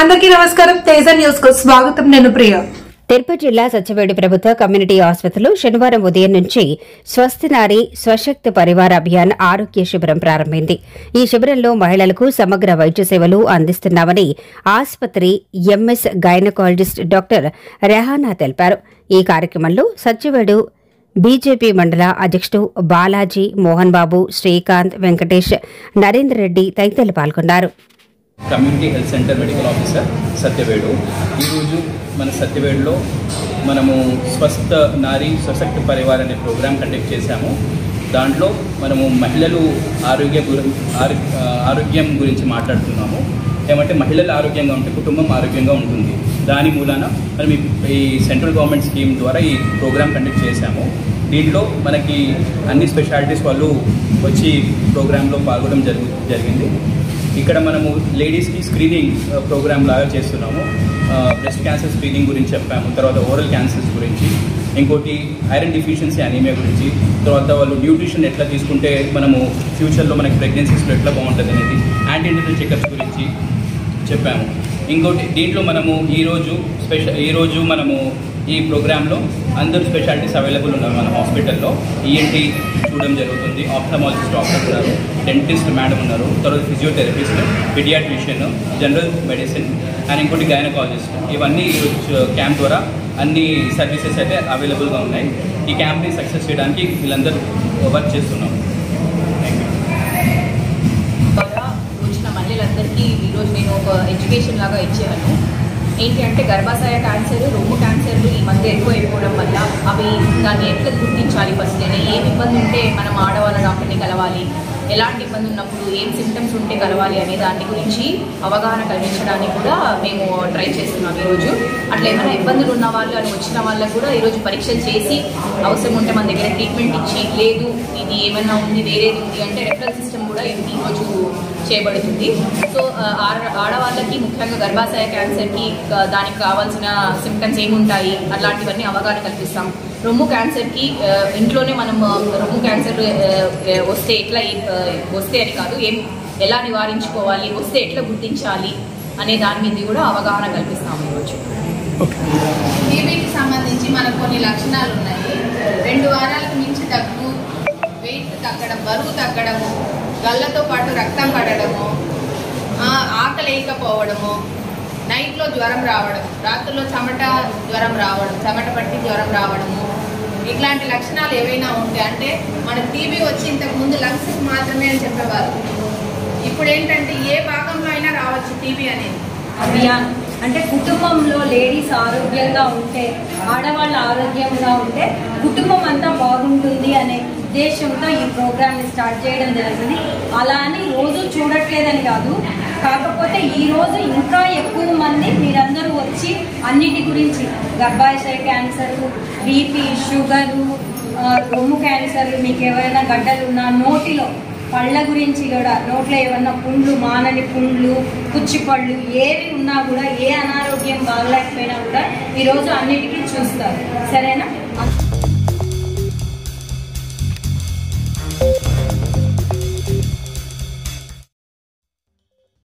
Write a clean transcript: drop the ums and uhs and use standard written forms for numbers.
అందరికీ నమస్కారం. తేజ న్యూస్ కు స్వాగతం. నేను ప్రియ. తిరుపతి జిల్లా సత్యవేడు ప్రభుత్వ కమ్యూనిటీ ఆసుపత్రిలో శనివారం ఉదయం నుంచి స్వస్తి నారి స్వశక్తి పరివార అభియాన్ ఆరోగ్య శిబిరం ప్రారంభమైంది. ఈ శిబిరంలో మహిళలకు సమగ్ర వైద్య సేవలు అందిస్తున్నామని ఆసుపత్రి ఎంఎస్ గైనకాలజిస్ట్ డాక్టర్ రెహానా తెలిపారు. ఈ కార్యక్రమంలో సత్యవేడు బీజేపీ మండల అధ్యక్షుడు బాలాజీ, మోహన్ బాబు, శ్రీకాంత్, వెంకటేష్, నరేందర్ రెడ్డి తదితరులు పాల్గొన్నారు. Community health centre medical officer Satyavedu. ఈరోజు మన సత్యవేడులో మనము స్వస్థ నారీ స్వశక్తి పరివార్ అనే ప్రోగ్రాం కండక్ట్ చేశాము. దాంట్లో మనము మహిళలు ఆరోగ్యం గురించి మాట్లాడుతున్నాము. ఏమంటే మహిళలు ఆరోగ్యంగా ఉంటే కుటుంబం ఆరోగ్యంగా ఉంటుంది. దాని మూలాన మనం ఈ సెంట్రల్ గవర్నమెంట్ స్కీమ్ ద్వారా ఈ ప్రోగ్రాం కండక్ట్ చేశాము. దీంట్లో మనకి అన్ని స్పెషాలిటీస్ వాళ్ళు వచ్చి ప్రోగ్రాంలో పాల్గొనడం జరిగింది. ఇక్కడ మనము లేడీస్కి స్క్రీనింగ్ ప్రోగ్రామ్ లాగా చేస్తున్నాము. బ్రెస్ట్ క్యాన్సర్ స్క్రీనింగ్ గురించి చెప్పాము, తర్వాత ఓరల్ క్యాన్సర్స్ గురించి, ఇంకోటి ఐరన్ డిఫిషియన్సీ అనీమియా గురించి, తర్వాత వాళ్ళు న్యూట్రిషన్ ఎట్లా తీసుకుంటే మనము ఫ్యూచర్లో మనకి ప్రెగ్నెన్సీస్లో ఎట్లా బాగుంటుంది అనేది, యాంటీనేటల్ చెకప్స్ గురించి చెప్పాము. ఇంకోటి దీంట్లో మనము ఈరోజు మనము ఈ ప్రోగ్రాంలో అందరూ స్పెషాలిటీస్ అవైలబుల్ ఉన్నారు మన హాస్పిటల్లో. ఈఎన్టీ చూడడం జరుగుతుంది, ఆప్థమాలజిస్ట్ డాక్టర్ ఉన్నారు, డెంటిస్ట్ మేడం ఉన్నారు, తర్వాత physiotherapist, paediatrician, general medicine and ఇంకోటి గైనకాలజిస్ట్. ఇవన్నీ క్యాంప్ ద్వారా అన్ని సర్వీసెస్ అయితే అవైలబుల్గా ఉన్నాయి. ఈ క్యాంప్ని సక్సెస్ చేయడానికి వీళ్ళందరూ వర్క్ చేస్తున్నాం. వచ్చిన మహిళలందరికీ ఈరోజు నేను ఒక ఎడ్యుకేషన్ లాగా ఇచ్చాను. ఏంటి అంటే గర్భాశయ క్యాన్సర్, రొమ్ము క్యాన్సర్లు ఈ మధ్య ఎక్కువ అయిపోవడం వల్ల దాన్ని ఎట్లా గుర్తించాలి, ఫస్ట్ ఏం ఇబ్బంది ఉంటే మనం ఆడవాళ్ళ డాక్టర్ని కలవాలి, ఎలాంటి ఇబ్బంది ఉన్నప్పుడు ఏం సిమ్టమ్స్ ఉంటే కలవాలి అనే దాని గురించి అవగాహన కల్పించడానికి కూడా మేము ట్రై చేస్తున్నాం. ఈరోజు అట్లా ఏమైనా ఇబ్బందులు ఉన్న వాళ్ళు అని వచ్చిన వాళ్ళకు కూడా ఈరోజు పరీక్షలు చేసి అవసరం ఉంటే మన దగ్గర ట్రీట్మెంట్ ఇచ్చి, లేదు ఇది ఏమైనా ఉంది వేరేది ఉంది అంటే రెఫరల్ సిస్టమ్ కూడా ఈరోజు చేయబడుతుంది. సో ఆడవాళ్ళకి ముఖ్యంగా గర్భాశయ క్యాన్సర్కి దానికి కావాల్సిన సిమ్టమ్స్ ఏముంటాయి అలాంటివన్నీ అవగాహన కల్పిస్తాం. రొమ్ము క్యాన్సర్కి ఇంట్లోనే మనం రొమ్ము క్యాన్సర్ వస్తే అని కాదు, ఎలా నివారించుకోవాలి, వస్తే ఎట్లా గుర్తించాలి అనే దాని మీద కూడా అవగాహన కల్పిస్తాము ఈరోజు. టీబీకి సంబంధించి మనకు కొన్ని లక్షణాలు ఉన్నాయి. 2 వారాలకు మించి దగ్గు, వెయిట్ తగ్గడం, బరువు తగ్గడము, గళ్ళతో పాటు రక్తం పడడము, ఆకలి వేయకపోవడము, నైట్లో జ్వరం రావడం, రాత్రుల్లో చెమట పట్టి జ్వరం రావడము, ఇట్లాంటి లక్షణాలు ఏవైనా ఉంటే అంటే మనకు టీబీ వచ్చి ఇంతకుముందు లంగ్స్కి మాత్రమే అని చెప్పేవారు. ఇప్పుడు ఏంటంటే ఏ భాగంలో అయినా రావచ్చు టీబీ అనేది. అభియాన్ అంటే కుటుంబంలో లేడీస్ ఆరోగ్యంగా ఉంటే, ఆడవాళ్ళు ఆరోగ్యంగా ఉంటే కుటుంబం అంతా బాగుంటుంది అనే ఉద్దేశంతో ఈ ప్రోగ్రామ్ని స్టార్ట్ చేయడం జరిగింది. అలా అని రోజు చూడట్లేదని కాదు, కాకపోతే ఈరోజు ఇంకా ఎక్కువ మంది మీరందరూ వచ్చి అన్నిటి గురించి గర్భాశయ క్యాన్సర్, బీపీ, షుగరు, రొమ్ము క్యాన్సర్, మీకు ఎవరైనా గడ్డలున్నా, నోటిలో పళ్ళ గురించి కూడా, నోట్లో ఏమన్నా పుండ్లు, మానని పుండ్లు, పుచ్చిపళ్ళు ఏవి ఉన్నా కూడా, ఏ అనారోగ్యం బాగలేకపోయినా కూడా ఈరోజు అన్నిటికీ చూస్తారు. సరేనా?